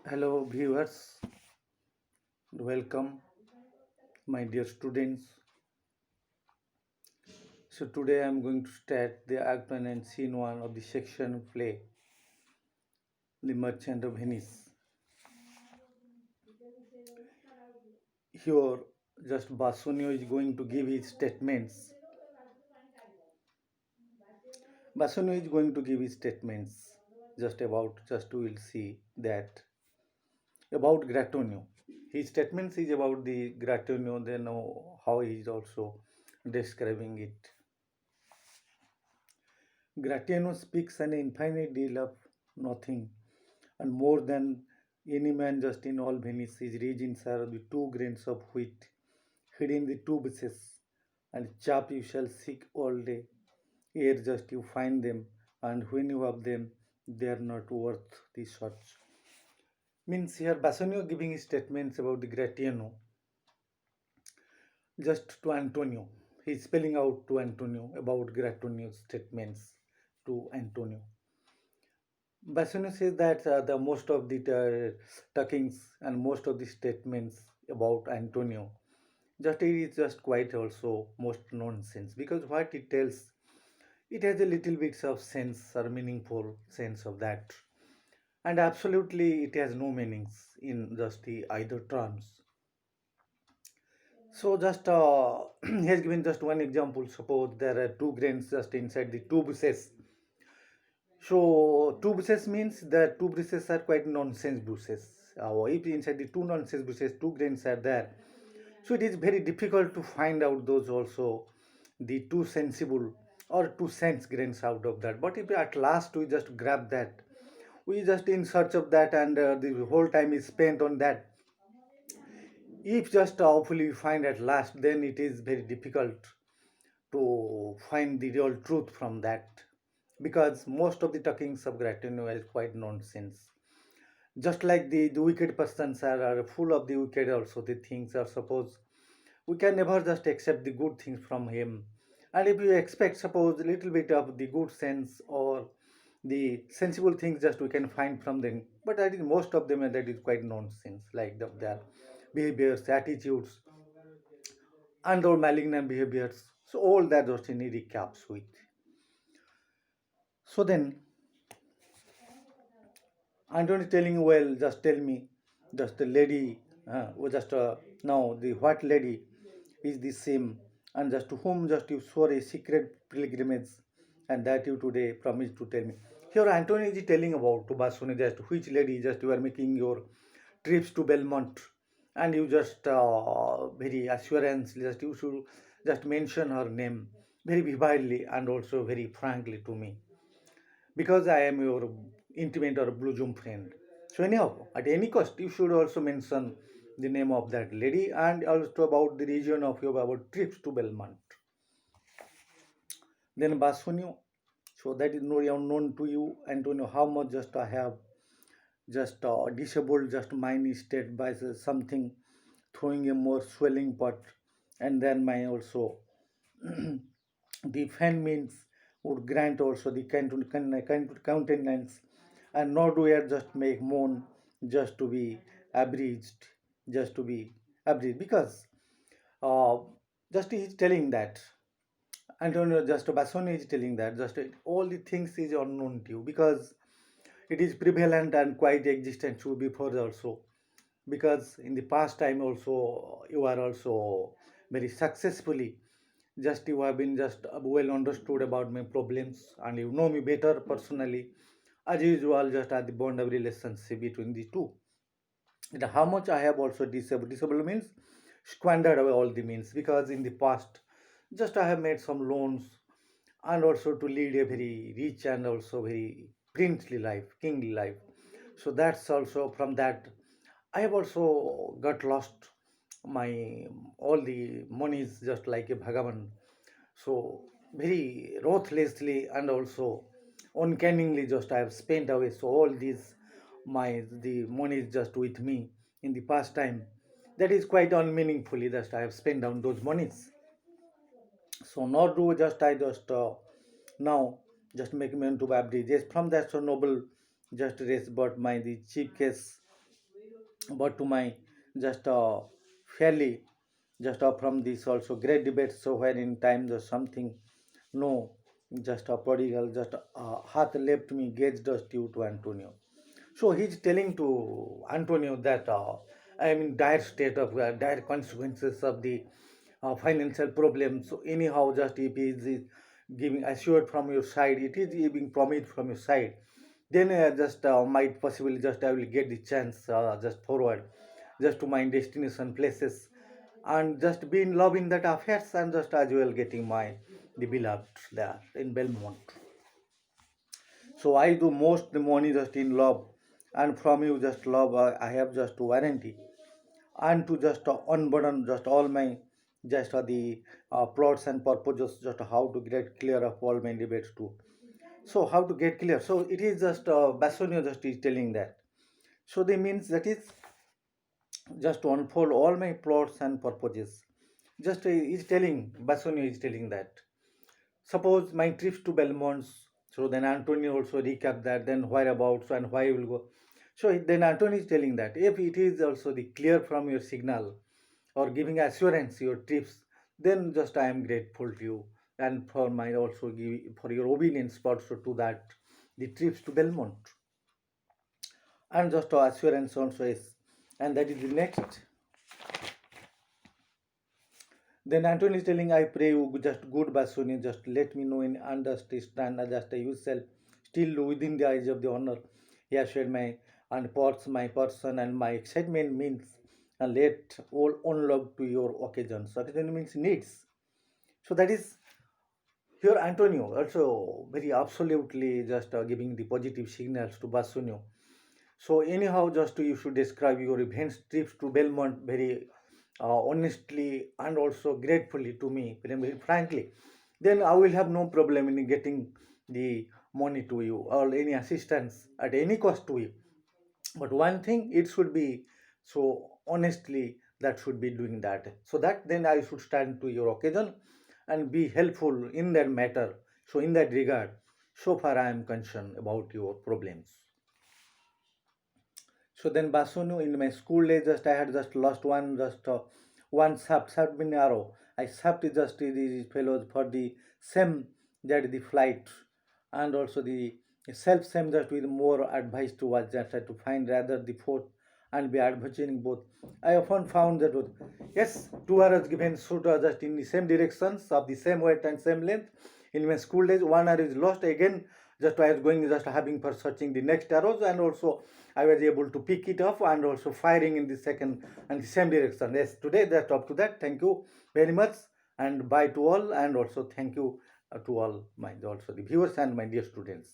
Hello, viewers. Welcome, my dear students. So, today I am going to start the Act 1 and Scene 1 of the Shakespeare play, The Merchant of Venice. Here, just Bassanio is going to give his statements. Bassanio is going to give his statements just we will see that about Gratonio. His statements is about the Gratonio, then how he is also describing it. Gratiano speaks an infinite deal of nothing, and more than any man just in all Venice. His regions are the 2 grains of wheat, hid in the 2 bushes, and chap you shall seek all day, ere just you find them, and when you have them, they are not worth the search. Means here Bassanio giving his statements about the Gratiano just to Antonio. He's spelling out to Antonio about Gratonio's statements to Antonio. Bassanio says that the most of the tuckings and most of the statements about Antonio just it is just quite also most nonsense, because what it tells, it has a little bit of sense or meaningful sense of that, and absolutely it has no meanings in just the either terms. So just he has given just one example. Suppose there are 2 grains just inside the 2 bushes. So 2 bushes means the 2 bushes are quite nonsense bushes. If inside the 2 nonsense bushes 2 grains are there, so it is very difficult to find out those also the 2 sensible or 2 sense grains out of that. But if at last we just grab that, we just in search of that, and the whole time is spent on that. If just hopefully we find at last, then it is very difficult to find the real truth from that, because most of the talkings of Gratino is quite nonsense. Just like the wicked persons are full of the wicked also the things are suppose we can never just accept the good things from him. And if you expect suppose a little bit of the good sense or the sensible things just we can find from them, but I think most of them that is quite nonsense, like their behaviors, attitudes, and or malignant behaviors. So all that just in recaps with. So then Antony telling, well, just tell me, just the lady, or just now the what lady is the same, and just to whom just you swore a secret pilgrimage, and that you today promised to tell me. Here Antony is telling about to Basuni just which lady just you are making your trips to Belmont, and you just very assurance just you should just mention her name very vividly and also very frankly to me, because I am your intimate or bosom friend. So anyhow, at any cost, you should also mention the name of that lady and also about the region of your about trips to Belmont. Then Basунio, so that is known to you, Antonio, how much just I have just disabled just mine state by something throwing a more swelling pot, and then my also the fan means would grant also the countenance, and not do it just make moan just to be abridged, just to be abridged, because uh, just he is telling that Antonio just Bassoni is telling that just all the things is unknown to you, because it is prevalent and quite existent to before also, because in the past time also you are also very successfully just you have been just well understood about my problems, and you know me better personally, as usual just at the bond of relationship between the two. And how much I have also disabled means squandered away all the means, because in the past just I have made some loans, and also to lead a very rich and also very princely life, kingly life. So that's also from that I have also got lost my all the monies just like a vagabond. So very ruthlessly and also uncanningly just I have spent away. So all these my the money is just with me in the past time. That is quite unmeaningfully that I have spent down those monies. So not do just I just now just make me into bad. Yes, from that so noble just race, but my the chief case but to my just fairly just from this also great debate, so where in times or something no just a prodigal just hath left me gauge dust due to Antonio. So he's telling to Antonio that I am in dire state of dire consequences of the financial problems. So anyhow, just if he is giving assured from your side, it is being promised from your side, then just might possibly just I will get the chance just forward, just to my destination places, and just be in love in that affairs, and just as well getting my the beloved there in Belmont. So I do most the money just in love, and from you just love I have just warranty, and to just unburden just all my just the plots and purposes, just how to get clear of all my debates too. So how to get clear? So it is just Bassanio just is telling that. So they means that is just to unfold all my plots and purposes. Just is telling Bassanio is telling that. Suppose my trips to Belmonts, so then Antonio also recap that, then whereabouts and why I will go. So then Antonio is telling that if it is also the clear from your signal or giving assurance your trips, then just I am grateful to you, and for my also give for your obedience also to that the trips to Belmont, and just assurance also is, and that is the next. Then Anthony is telling, I pray you just good Basuni, just let me know in understand just yourself, still within the eyes of the honor. He has shared my and parts my person and my excitement means, and let all unlock to your occasions. Occasion means needs. So that is here Antonio also very absolutely just giving the positive signals to Basunio. So anyhow, just you should describe your events trips to Belmont very honestly and also gratefully to me, very frankly. Then I will have no problem in getting the money to you or any assistance at any cost to you. But one thing, it should be so honestly that should be doing that. So that then I should stand to your occasion and be helpful in that matter. So in that regard, so far I am concerned about your problems. So then Basunu in my school days just I had just lost one shaft been arrow. I shafted just the fellows for the same that the flight, and also the self same just with more advice towards that to find rather the fourth and be advocating both. I often found that was yes, two arrows given shoot are just in the same directions of the same weight and same length. In my school days, one arrow is lost again. Just I was going just having for searching the next arrows, and also I was able to pick it up and also firing in the second and the same direction. Yes, today that's up to that. Thank you very much, and bye to all, and also thank you to all my also the viewers and my dear students.